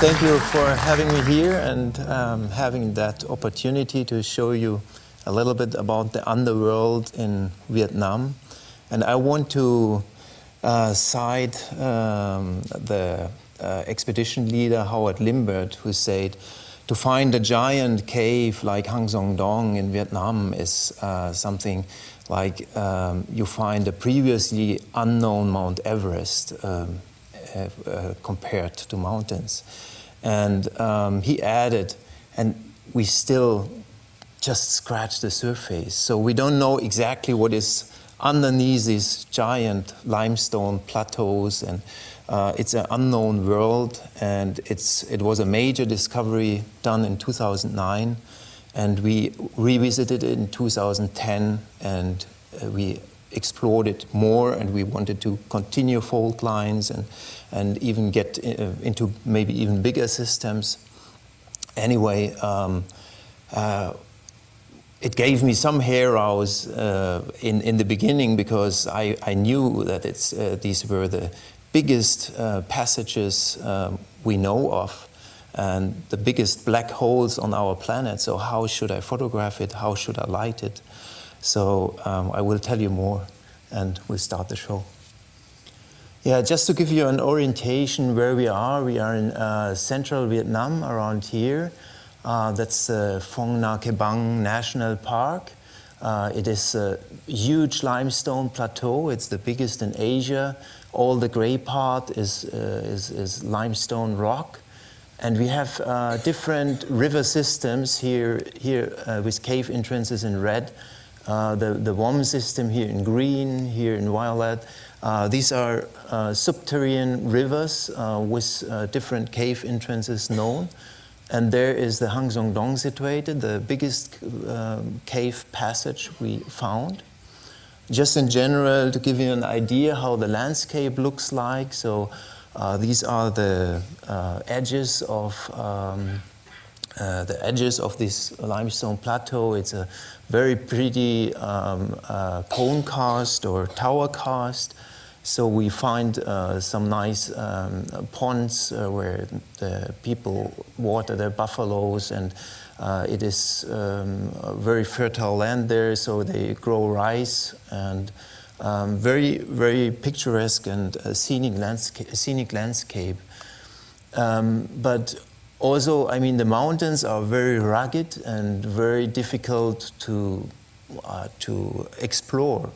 Thank you for having me here and having that opportunity to show you a little bit about the underworld in Vietnam. And I want to cite the expedition leader Howard Limbert, who said, to find a giant cave like Hang Son Doong in Vietnam is something like you find a previously unknown Mount Everest compared to mountains. And he added, and we still just scratch the surface. So we don't know exactly what is underneath these giant limestone plateaus, and it's an unknown world, and it was a major discovery done in 2009, and we revisited it in 2010, and we explored it more, and we wanted to continue fault lines and even get into maybe even bigger systems. Anyway, it gave me some hair-rouse in the beginning, because I knew that these were the biggest passages we know of, and the biggest black holes on our planet. So how should I photograph it? How should I light it? So I will tell you more, and we'll start the show. Yeah, just to give you an orientation where we are in central Vietnam, around here. That's the Phong Nha Ke Bang National Park. It is a huge limestone plateau. It's the biggest in Asia. All the gray part is limestone rock. And we have different river systems here with cave entrances in red. The Wom system here in green, here in violet. These are subterranean rivers with different cave entrances known. And there is the Hang Son Doong situated, the biggest cave passage we found. Just in general, to give you an idea how the landscape looks like, so these are the edges of this limestone plateau. It's a very pretty cone cast or tower cast. So we find some nice ponds where the people water their buffaloes, and it is very fertile land there, so they grow rice, and very, very picturesque and scenic landscape. But also, I mean, the mountains are very rugged and very difficult to explore.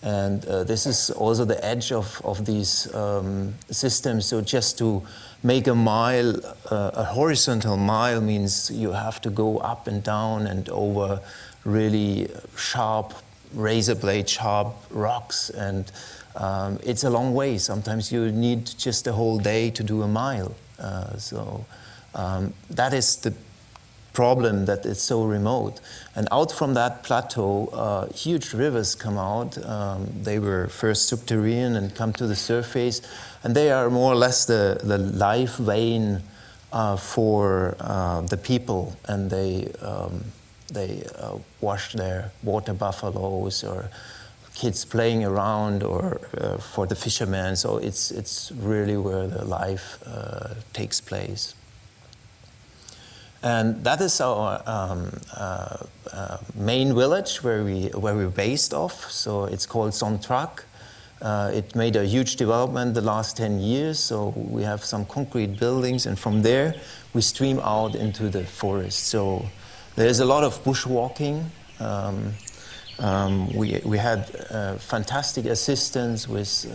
And this is also the edge of these systems. So just to make a mile, a horizontal mile, means you have to go up and down and over really sharp, razor blade sharp rocks. And it's a long way. Sometimes you need just a whole day to do a mile. That is the problem, that it's so remote. And out from that plateau, huge rivers come out. They were first subterranean and come to the surface, and they are more or less the life vein for the people, and they wash their water buffaloes or kids playing around, or for the fishermen. So it's really where the life takes place. And that is our main village where we're based off. So it's called Son Trac. It made a huge development the last 10 years. So we have some concrete buildings, and from there we stream out into the forest. So there's a lot of bushwalking. We had fantastic assistance with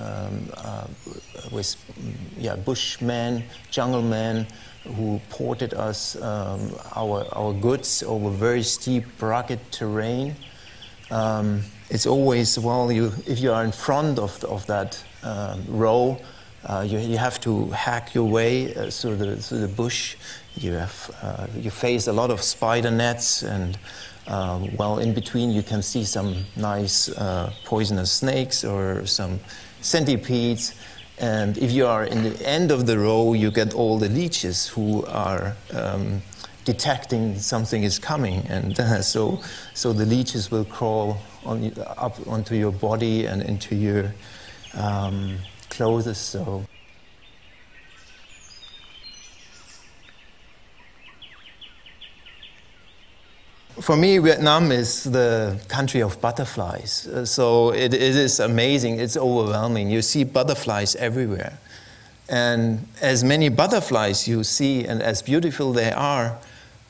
bushmen, jungle men, who ported us our goods over very steep, rugged terrain. It's always, well, if you are in front of that row, you have to hack your way through the bush. You face a lot of spider nets, and well, in between you can see some nice poisonous snakes or some centipedes. And if you are in the end of the row, you get all the leeches who are detecting something is coming, and so the leeches will crawl up onto your body and into your clothes. So For me, Vietnam is the country of butterflies. So it is amazing. It's overwhelming. You see butterflies everywhere. And as many butterflies you see, and as beautiful they are,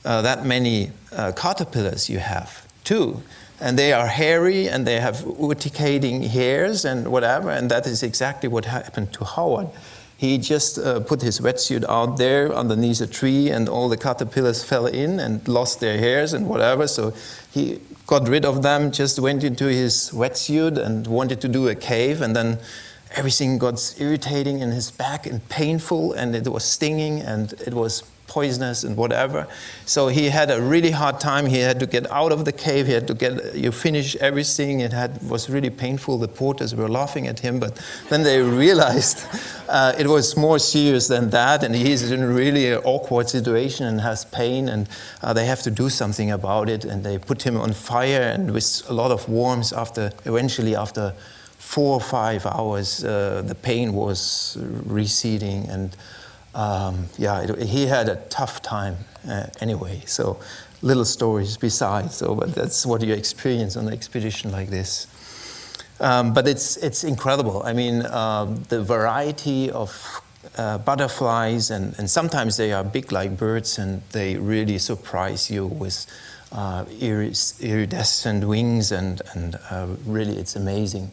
that many caterpillars you have too. And they are hairy, and they have urticating hairs and whatever, and that is exactly what happened to Howard. He just put his wetsuit out there underneath a tree, and all the caterpillars fell in and lost their hairs and whatever. So he got rid of them, just went into his wetsuit and wanted to do a cave, and then everything got irritating in his back and painful, and it was stinging, and it was poisonous and whatever. So he had a really hard time. He had to get out of the cave. He had to finish everything. It was really painful. The porters were laughing at him, but then they realized it was more serious than that, and he's in a really awkward situation and has pain, and they have to do something about it, and they put him on fire, and with a lot of warmth, eventually after 4 or 5 hours, the pain was receding, and he had a tough time anyway. So little stories besides. But that's what you experience on an expedition like this. But it's incredible. I mean, the variety of butterflies, and sometimes they are big like birds, and they really surprise you with iridescent wings, and really it's amazing.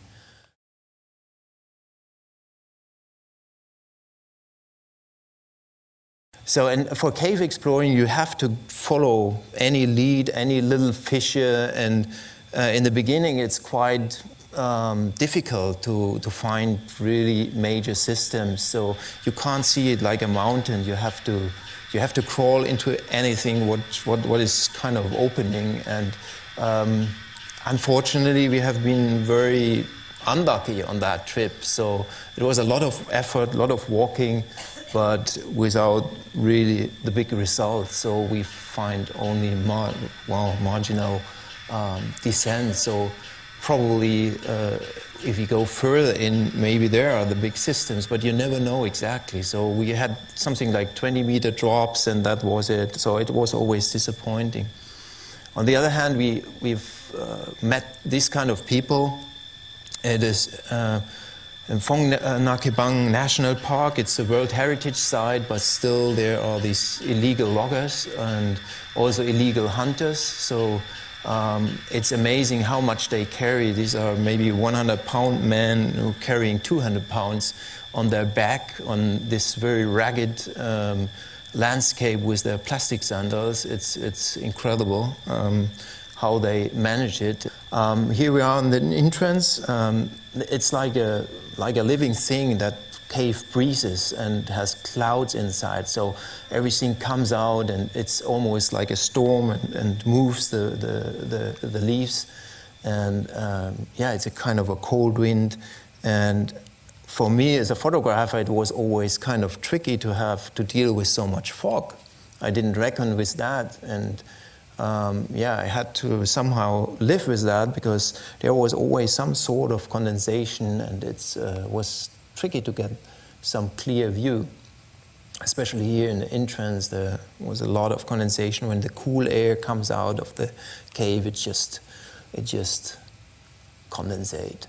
So, and for cave exploring, you have to follow any lead, any little fissure, and in the beginning, it's quite difficult to find really major systems. So you can't see it like a mountain. You have to crawl into anything what is kind of opening. And unfortunately, we have been very unlucky on that trip. So it was a lot of effort, a lot of walking, but without really the big results. So we find only marginal descent. So probably if you go further in, maybe there are the big systems, but you never know exactly. So we had something like 20-meter drops, and that was it. So it was always disappointing. On the other hand, we've met this kind of people. It is in Phong Nha Bang National Park. It's a World Heritage Site, but still there are these illegal loggers and also illegal hunters. So it's amazing how much they carry. These are maybe 100-pound men who are carrying 200 pounds on their back on this very ragged landscape with their plastic sandals. It's incredible how they manage it. Here we are on the entrance. It's like a living thing. That cave breathes and has clouds inside, so everything comes out, and it's almost like a storm, and moves the leaves, and it's a kind of a cold wind. And for me as a photographer, it was always kind of tricky to deal with so much fog. I didn't reckon with that, and I had to somehow live with that, because there was always some sort of condensation, and it was tricky to get some clear view. Especially here in the entrance, there was a lot of condensation. When the cool air comes out of the cave, it just condensate.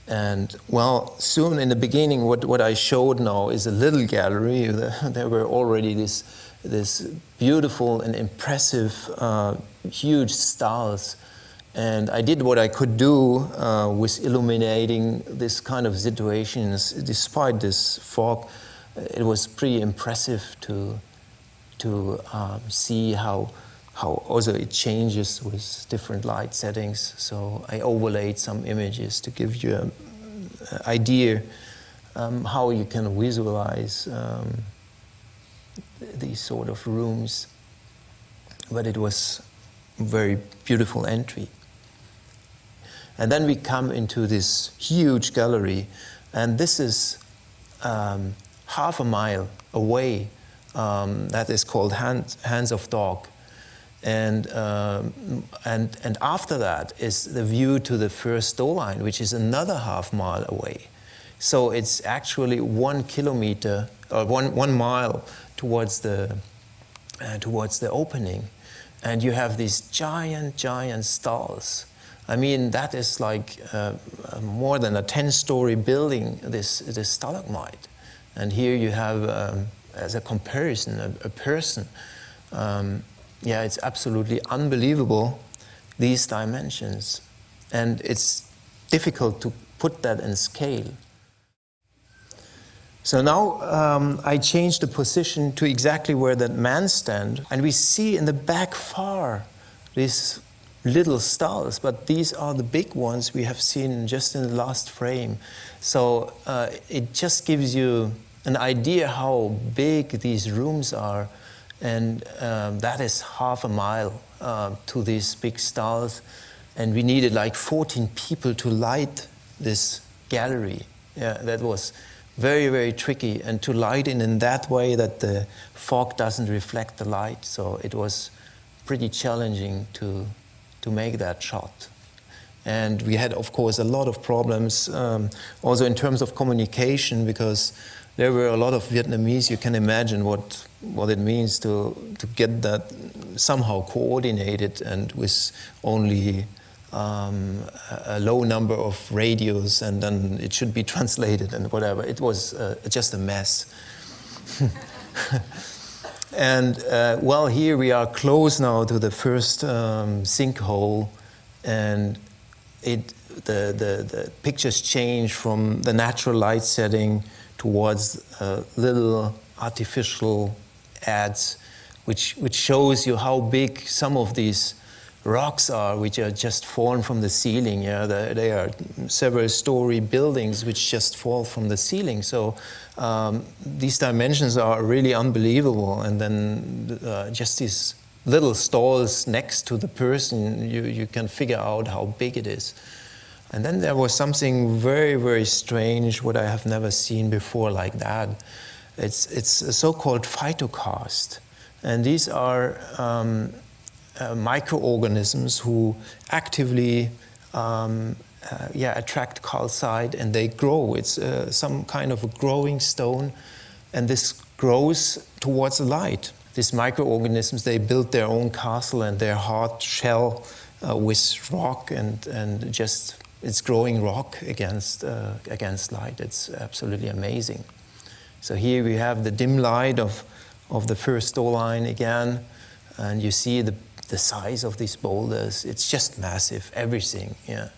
And well, soon in the beginning, what I showed now is a little gallery. There were already this beautiful and impressive, huge stars. And I did what I could do with illuminating this kind of situations. Despite this fog, it was pretty impressive to see how also it changes with different light settings. So I overlaid some images to give you an idea how you can visualize these sort of rooms. But it was a very beautiful entry. And then we come into this huge gallery, and this is half a mile away. That is called Hands of Dog. And after that is the view to the first tow line, which is another half mile away. So it's actually 1 kilometer or one mile towards the opening. and you have these giant, giant stalls. I mean, that is like more than a 10-story building, this stalagmite. And here you have, as a comparison, a person. Yeah, it's absolutely unbelievable, these dimensions. And it's difficult to put that in scale. So now I changed the position to exactly where that man stands, and we see in the back far these little stalls, but these are the big ones we have seen just in the last frame. So it just gives you an idea how big these rooms are, and that is half a mile to these big stalls, and we needed like 14 people to light this gallery. Yeah, that was very, very tricky, and to light it in that way that the fog doesn't reflect the light. So it was pretty challenging to make that shot. And we had, of course, a lot of problems also in terms of communication, because there were a lot of Vietnamese. You can imagine what it means to get that somehow coordinated, and with only a low number of radios, and then it should be translated and whatever. It was just a mess. And well, here we are close now to the first sinkhole, and the pictures change from the natural light setting towards little artificial ads, which shows you how big some of these rocks are, which are just fallen from the ceiling. Yeah, they are several-story buildings which just fall from the ceiling. So these dimensions are really unbelievable. And then just these little stalls next to the person, you can figure out how big it is. And then there was something very, very strange, what I have never seen before like that. It's a so-called phytokarst, and these are microorganisms who actively attract calcite, and they grow. It's some kind of a growing stone, and this grows towards the light. These microorganisms, they build their own castle and their hard shell with rock, and just it's growing rock against light. It's absolutely amazing. So here we have the dim light of the first line again, and you see the size of these boulders. It's just massive, everything. Yeah,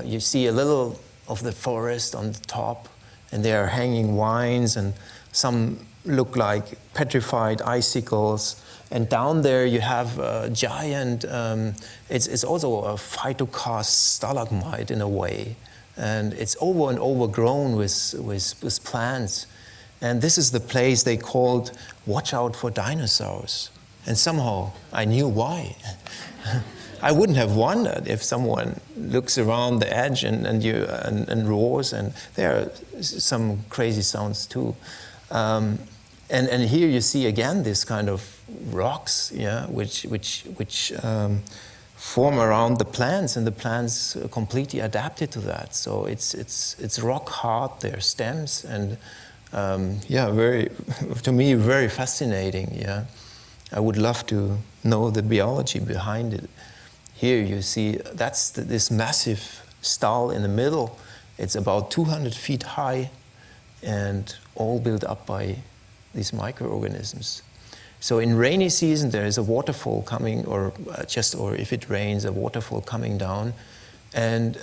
you see a little of the forest on the top, and there are hanging vines, and some look like petrified icicles. And down there you have a giant, it's also a phytokarst stalagmite in a way, and it's over and overgrown with plants. And this is the place they called "Watch out for dinosaurs." And somehow I knew why. I wouldn't have wondered if someone looks around the edge and roars, and there are some crazy sounds too. And here you see again this kind of rocks, yeah, which form around the plants, and the plants are completely adapted to that. So it's rock hard, their stems, and very, to me, very fascinating. Yeah. I would love to know the biology behind it. Here you see, that's this massive stall in the middle. It's about 200 feet high, and all built up by these microorganisms. So in rainy season, there is a waterfall coming, or if it rains, a waterfall coming down. And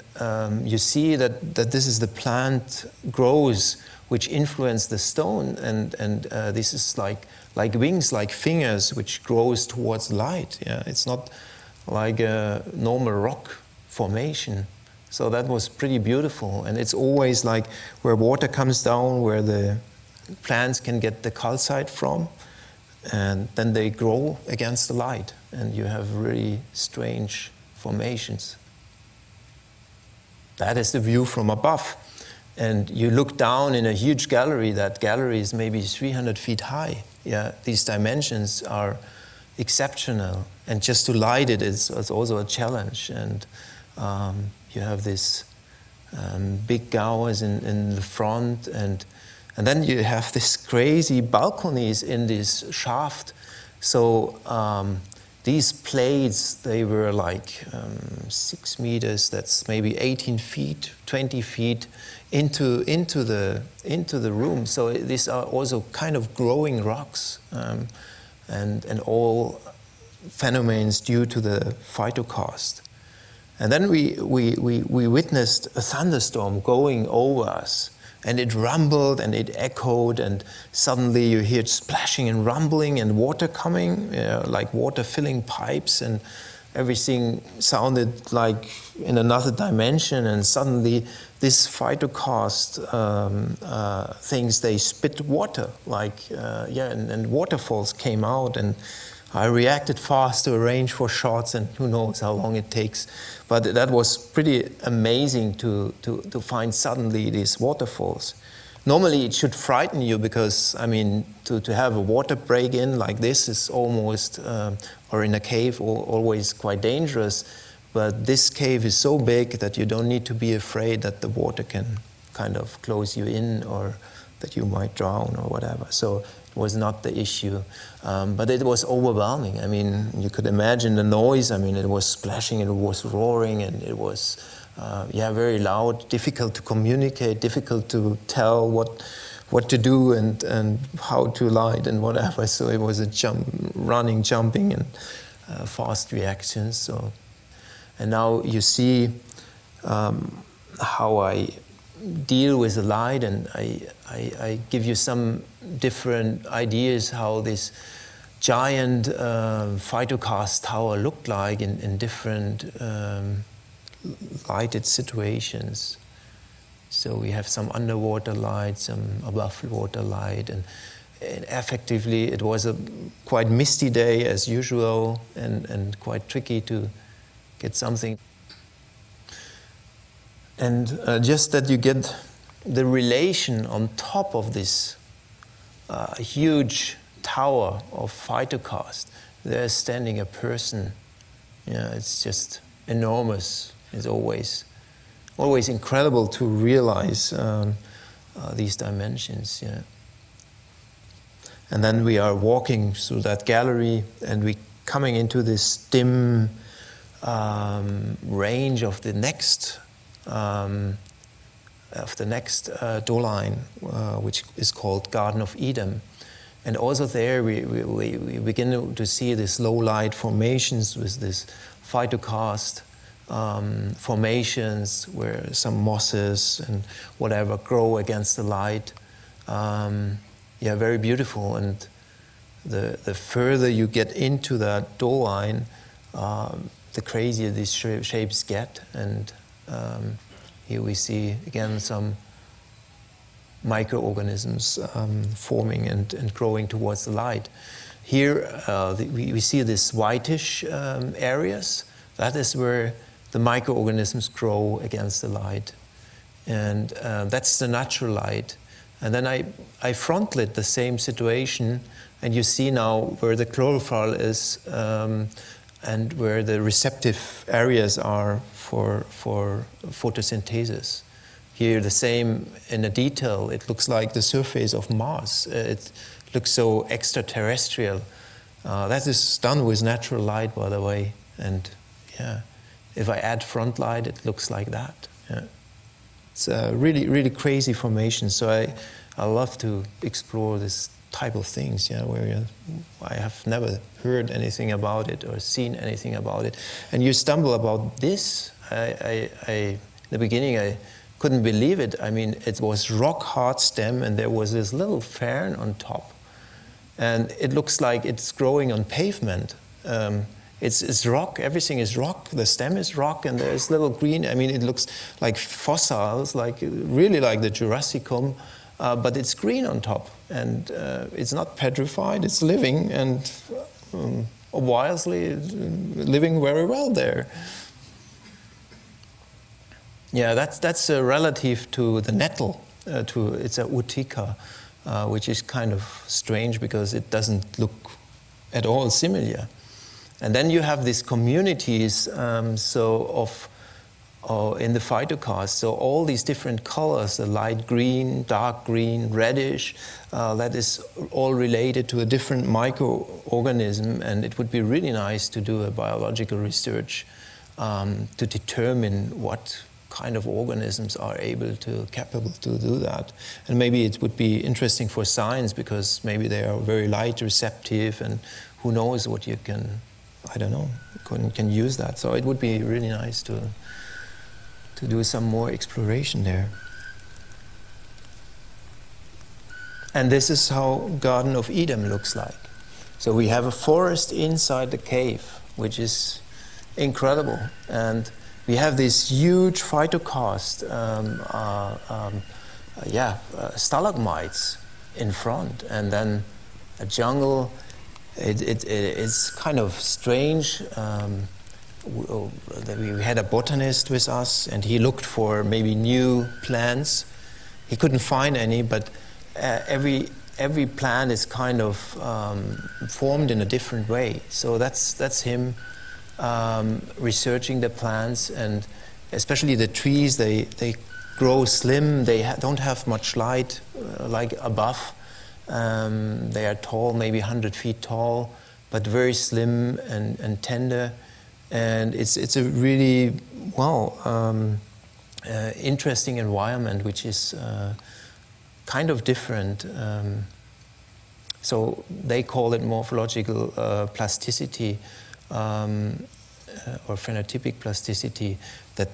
you see that this is the plant grows, which influence the stone, and this is like wings, like fingers, which grows towards light. Yeah, it's not like a normal rock formation. So that was pretty beautiful, and it's always like where water comes down, where the plants can get the calcite from, and then they grow against the light, and you have really strange formations. That is the view from above. And you look down in a huge gallery. That gallery is maybe 300 feet high. Yeah, these dimensions are exceptional. And just to light it is also a challenge. And you have this big gauze in the front. And then you have these crazy balconies in this shaft. So these plates, they were like 6 meters, that's maybe 18 feet, 20 feet into the room. So these are also kind of growing rocks, and all phenomena due to the phytokarst. And then we witnessed a thunderstorm going over us, and it rumbled and it echoed, and suddenly you hear splashing and rumbling and water coming, like water filling pipes, and everything sounded like in another dimension. And suddenly this phytokarst things, they spit water, like and waterfalls came out, and I reacted fast to arrange for shots, and who knows how long it takes. But that was pretty amazing to find suddenly these waterfalls. Normally it should frighten you, because, I mean, to have a water break in like this is almost, or in a cave, always quite dangerous. But this cave is so big that you don't need to be afraid that the water can kind of close you in, or that you might drown or whatever. So it was not the issue. But it was overwhelming. I mean, you could imagine the noise. I mean, it was splashing, it was roaring, and it was, very loud, difficult to communicate, difficult to tell what to do and how to light and whatever. So it was a running, jumping, and fast reactions. So, and now you see how I deal with the light, and I give you some different ideas how this giant phytokarst tower looked like in different lighted situations. So we have some underwater light, some above water light, and effectively it was a quite misty day as usual, and quite tricky to get something. And just that you get the relation on top of this huge tower of phytokarst. There's standing a person. It's just enormous. It's always incredible to realize these dimensions. Yeah. And then we are walking through that gallery, and we coming into this dim range of the next. Of the next Doong, which is called Garden of Eden. And also there we begin to see these low light formations with this phytokarst formations where some mosses and whatever grow against the light. Very beautiful. And the further you get into that Doong, the crazier these shapes get. And here we see again some microorganisms forming and growing towards the light. Here we see these whitish areas. That is where the microorganisms grow against the light. And that's the natural light. And then I front lit the same situation, and you see now where the chlorophyll is and where the receptive areas are for photosynthesis. Here the same in a detail. It looks like the surface of Mars. It looks so extraterrestrial. That is done with natural light, by the way. And if I add front light, it looks like that. Yeah. It's a really, really crazy formation. So I love to explore this type of things, where I have never heard anything about it or seen anything about it. And you stumble about this. In the beginning, I couldn't believe it. I mean, it was rock hard stem, and there was this little fern on top. And it looks like it's growing on pavement. It's rock, everything is rock, the stem is rock, and there's little green, I mean, it looks like fossils, really like the Jurassicum, but it's green on top. And it's not petrified, it's living, and wisely living very well there. Yeah, that's relative to the nettle. It's a Utica, which is kind of strange because it doesn't look at all similar. And then you have these communities of in the phytocast. So all these different colors, the light green, dark green, reddish, that is all related to a different microorganism, and it would be really nice to do a biological research to determine what kind of organisms are capable to do that. And maybe it would be interesting for science, because maybe they are very light receptive, and who knows what you can, I don't know, can use that. So it would be really nice to do some more exploration there. And this is how Garden of Eden looks like. So we have a forest inside the cave, which is incredible. And we have this huge phytocast, stalagmites in front, and then a jungle. It's kind of strange. We had a botanist with us, and he looked for maybe new plants. He couldn't find any, but every plant is kind of formed in a different way. So that's him researching the plants, and especially the trees. They grow slim. They don't have much light like above. They are tall, maybe 100 feet tall, but very slim and tender. And it's a really, interesting environment, which is kind of different. So they call it morphological plasticity, or phenotypic plasticity, that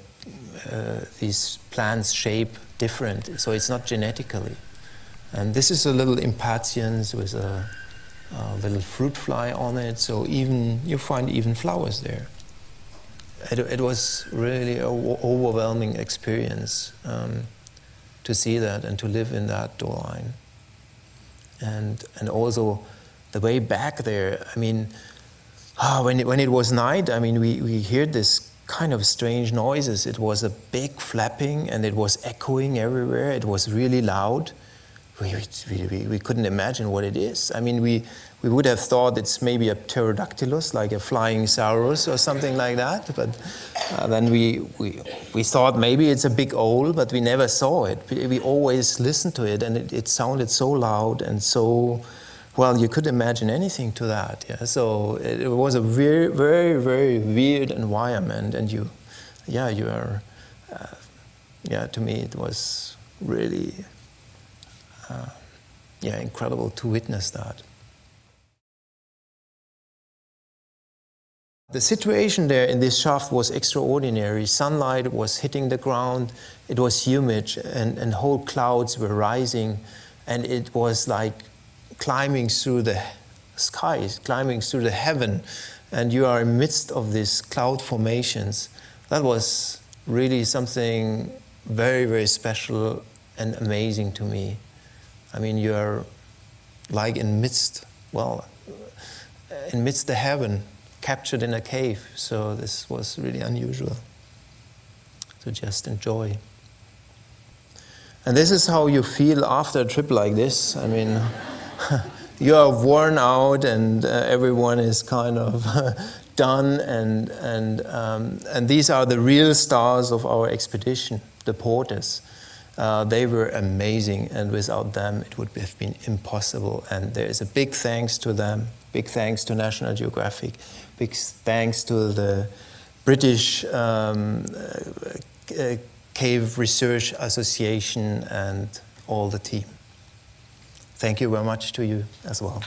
these plants shape different. So it's not genetically. And this is a little impatiens with a little fruit fly on it. So you find even flowers there. It was really an overwhelming experience to see that and to live in that line. And also the way back there, I mean, when it was night, I mean, we heard this kind of strange noises. It was a big flapping, and it was echoing everywhere. It was really loud. We couldn't imagine what it is. I mean, we would have thought it's maybe a pterodactylus, like a flying saurus or something like that. But then we thought maybe it's a big owl, but we never saw it. We always listened to it, and it sounded so loud and so, well, you could imagine anything to that. Yeah? So it was a very, very, very weird environment, and to me it was really incredible to witness that. The situation there in this shaft was extraordinary. Sunlight was hitting the ground, it was humid, and whole clouds were rising, and it was like climbing through the skies, climbing through the heaven, and you are in the midst of these cloud formations. That was really something very, very special and amazing to me. I mean, you are like in midst the heaven, captured in a cave. So this was really unusual to just enjoy. And this is how you feel after a trip like this. I mean, you are worn out, and everyone is kind of done. And these are the real stars of our expedition, the porters. They were amazing, and without them it would have been impossible. And there is a big thanks to them, big thanks to National Geographic, big thanks to the British Cave Research Association and all the team. Thank you very much to you as well.